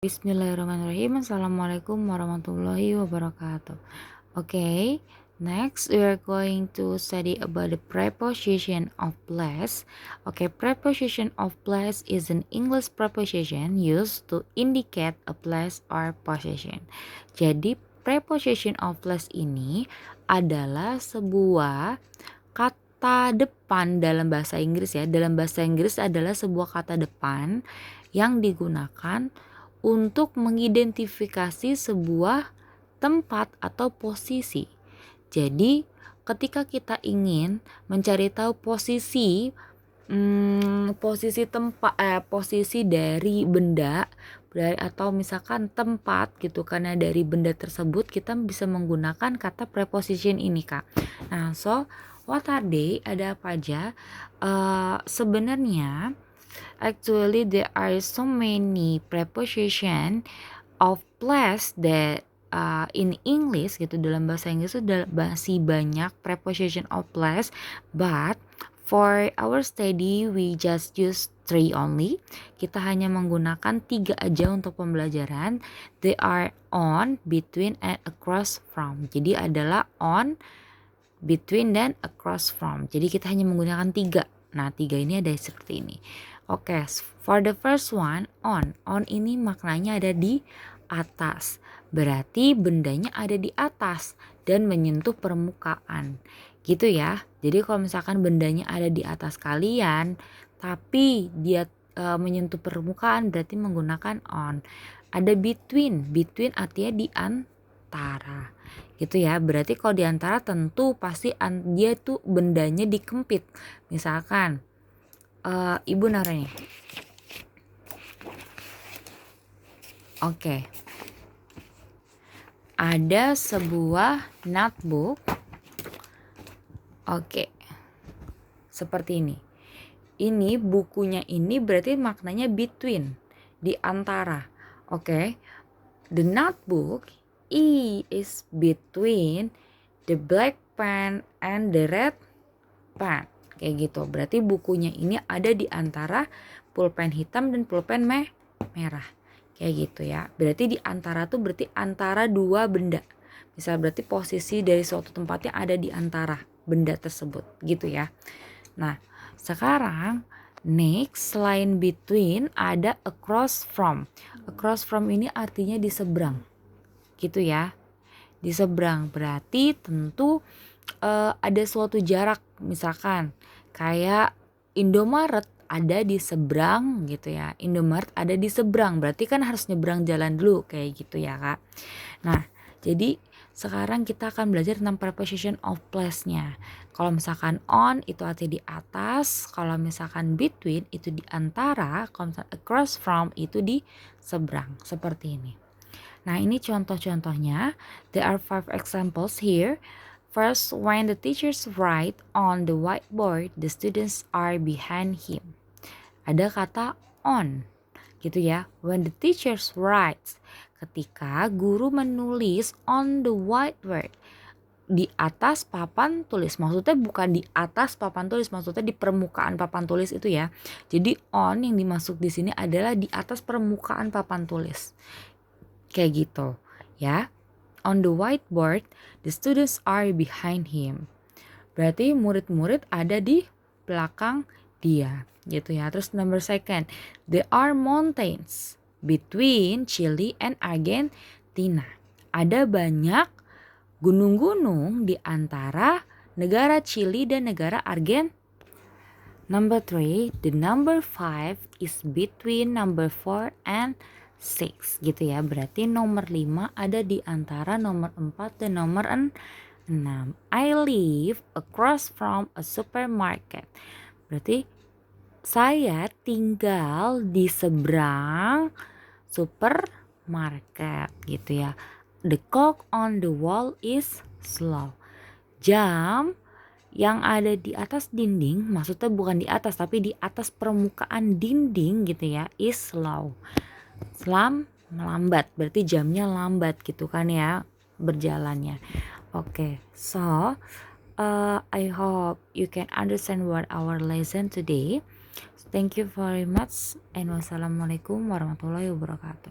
Bismillahirrahmanirrahim. Assalamualaikum warahmatullahi wabarakatuh. Okay, next we are going to study about the preposition of place. Okay, preposition of place is an English preposition used to indicate a place or position. Jadi preposition of place ini adalah sebuah kata depan dalam bahasa Inggris ya. Dalam bahasa Inggris adalah sebuah kata depan yang digunakan untuk mengidentifikasi sebuah tempat atau posisi. Jadi, ketika kita ingin mencari tahu posisi posisi dari benda atau misalkan tempat gitu, karena dari benda tersebut kita bisa menggunakan kata preposition ini, Kak. Nah, so what are they? Ada apa aja? Sebenarnya actually there are so many preposition of place that in English gitu, dalam bahasa Inggris itu masih banyak preposition of place, but for our study we just use 3 only. Kita hanya menggunakan 3 aja untuk pembelajaran. They are on, between, and across from. Jadi adalah on, between, dan across from. Jadi kita hanya menggunakan 3. Nah, 3 ini ada seperti ini. Oke, for the first one, on. On ini maknanya ada di atas. Berarti bendanya ada di atas dan menyentuh permukaan. Gitu ya. Jadi kalau misalkan bendanya ada di atas kalian, tapi dia menyentuh permukaan, berarti menggunakan on. Ada between. Between artinya di antara. Gitu ya. Berarti kalau di antara tentu pasti dia tuh bendanya dikempit. Misalkan ibu naruh nih. Oke. Ada sebuah notebook. Oke. Seperti ini. Ini bukunya ini berarti maknanya between, di antara. Oke. The notebook is between the black pen and the red pen. Kayak gitu. Berarti bukunya ini ada di antara pulpen hitam dan pulpen merah. Kayak gitu ya. Berarti di antara tuh berarti antara dua benda. Misal berarti posisi dari suatu tempatnya ada di antara benda tersebut. Gitu ya. Nah, sekarang next selain between ada across from. Across from ini artinya di seberang. Gitu ya. Di seberang berarti tentu ada suatu jarak, misalkan kayak Indomaret ada di seberang gitu ya. Indomaret ada di seberang, berarti kan harus nyebrang jalan dulu kayak gitu ya, Kak. Nah, jadi sekarang kita akan belajar tentang preposition of place-nya. Kalau misalkan on itu artinya di atas, kalau misalkan between itu di antara, kalau misalkan across from itu di seberang, seperti ini. Nah, ini contoh-contohnya. There are 5 examples here. First, when the teachers write on the whiteboard, the students are behind him. Ada kata on, gitu ya. When the teachers writes, ketika guru menulis on the whiteboard, di atas papan tulis. Maksudnya bukan di atas papan tulis, maksudnya di permukaan papan tulis itu ya. Jadi on yang dimasuk di sini adalah di atas permukaan papan tulis. Kayak gitu, ya. On the whiteboard, the students are behind him. Berarti murid-murid ada di belakang dia, gitu ya. Terus number second, there are mountains between Chile and Argentina. Ada banyak gunung-gunung di antara negara Chili dan negara Argentina. Number 3, the number 5 is between number 4 and 6 gitu ya. Berarti nomor 5 ada di antara nomor 4 dan nomor 6. I live across from a supermarket. Berarti saya tinggal di seberang supermarket gitu ya. The clock on the wall is slow. Jam yang ada di atas dinding, maksudnya bukan di atas tapi di atas permukaan dinding gitu ya, is slow. Melambat, berarti jamnya lambat gitu kan ya berjalannya. Okay, so I hope you can understand what our lesson today. Thank you very much and wassalamualaikum warahmatullahi wabarakatuh.